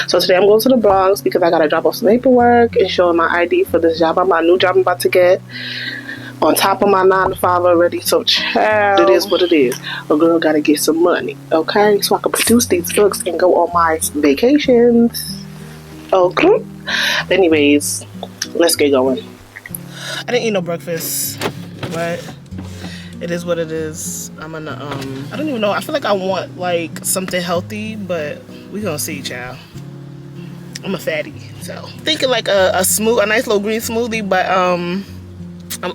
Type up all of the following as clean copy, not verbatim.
So today I'm going to the Bronx because I gotta drop off some paperwork and show my ID for this job. My new job I'm about to get. On top of my 9 to 5 already, so child, it is what it is. A girl gotta get some money, okay? So I can produce these books and go on my vacations. Okay. Anyways, let's get going. I didn't eat no breakfast, but it is what it is. I'm gonna I don't even know. I feel like I want like something healthy, but we gonna see, child. I'm a fatty, so thinking like a nice little green smoothie, but I'm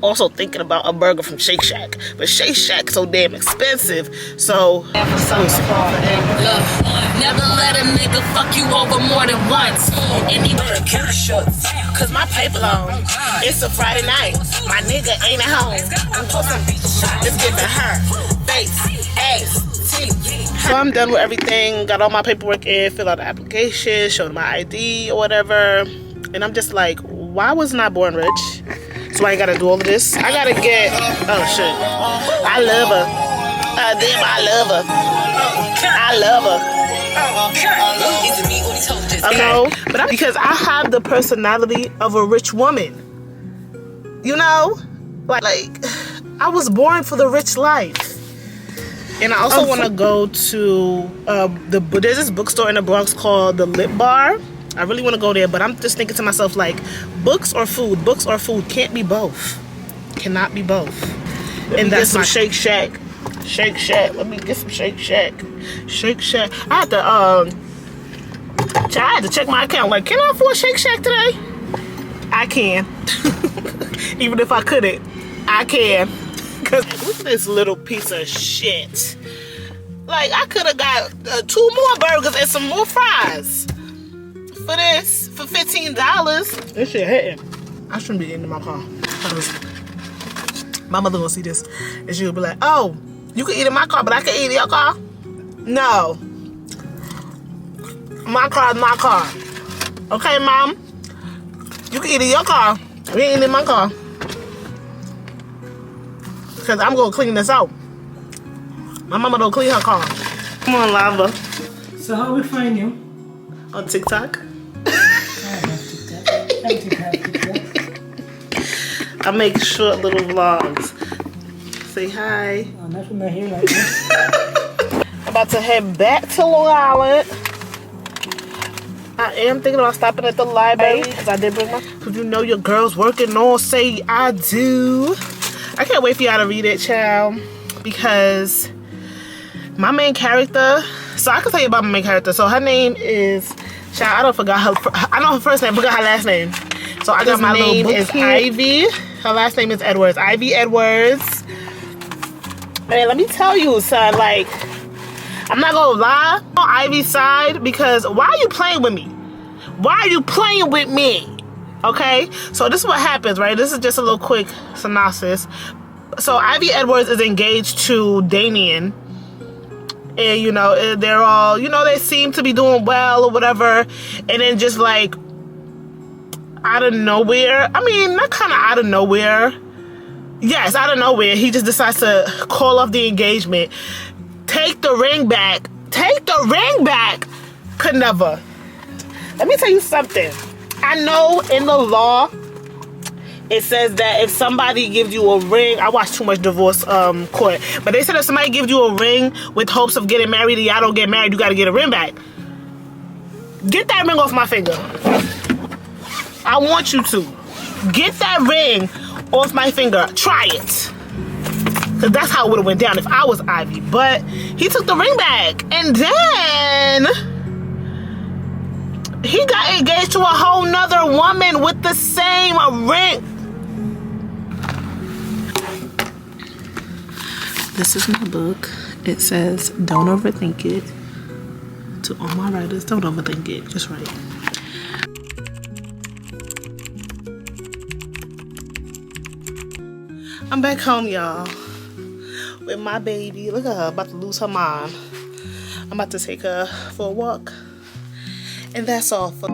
also thinking about a burger from Shake Shack, but Shake Shack's so damn expensive. So Look, never let a nigga fuck you over more than once. Anybody cause my paper long. It's a Friday night. My nigga ain't at home. I'm just giving her face, ass, teeth. So I'm done with everything. Got all my paperwork in, filled out the application, showed my ID or whatever. And I'm just like, why wasn't I born rich? So I ain't gotta do all of this. I gotta get, oh shit. I love her. Damn, I love her. I love her. Okay, but because I have the personality of a rich woman. You know? Like I was born for the rich life. And I also want to go to, there's this bookstore in the Bronx called the Lip Bar. I really want to go there, but I'm just thinking to myself, like, books or food can't be both. Cannot be both. And that's my Shake Shack. Shake Shack. Let me get some Shake Shack. Shake Shack. I had to check my account. Like, can I afford Shake Shack today? I can. Even if I couldn't, I can. Because look at this little piece of shit. Like, I could have got 2 more burgers and some more fries. For this, for $15. This shit hitting. I shouldn't be eating in my car. My mother gonna see this and she'll be like, oh, you can eat in my car, but I can eat in your car? No. My car is my car. Okay, Mom? You can eat in your car. You ain't eating in my car. Because I'm gonna clean this out. My mama don't clean her car. Come on, Lava. So how we find you? On TikTok. I make short little vlogs. Say hi. Oh, that's what I hear like that. I'm about to head back to Long Island. I am thinking about stopping at the library because I did bring my. Because you know your girl's working on Say I Do. I can't wait for y'all to read it, child. Because my main character. So I can tell you about my main character. So her name is. Child, I know her first name, forgot her last name. So I got my name is Ivy. Her last name is Edwards. Ivy Edwards. Man, let me tell you, son, like, I'm not gonna lie on Ivy's side because why are you playing with me? Why are you playing with me? Okay? So this is what happens, right? This is just a little quick synopsis. So Ivy Edwards is engaged to Damien. And, you know, they're all, you know, they seem to be doing well or whatever. And then just like, out of nowhere, I mean, not kind of out of nowhere. Yes, out of nowhere, he just decides to call off the engagement. Take the ring back. Take the ring back. Could never. Let me tell you something. I know in the law, it says that if somebody gives you a ring, I watch too much divorce court, but they said if somebody gives you a ring with hopes of getting married and y'all don't get married, you gotta get a ring back. Get that ring off my finger. I want you to. Get that ring off my finger. Try it. Because that's how it would have went down if I was Ivy. But he took the ring back. And then he got engaged to a whole nother woman with the same ring. This is my book. It says, don't overthink it. To all my writers, don't overthink it. Just write. I'm back home, y'all. With my baby. Look at her, about to lose her mind. I'm about to take her for a walk. And that's all for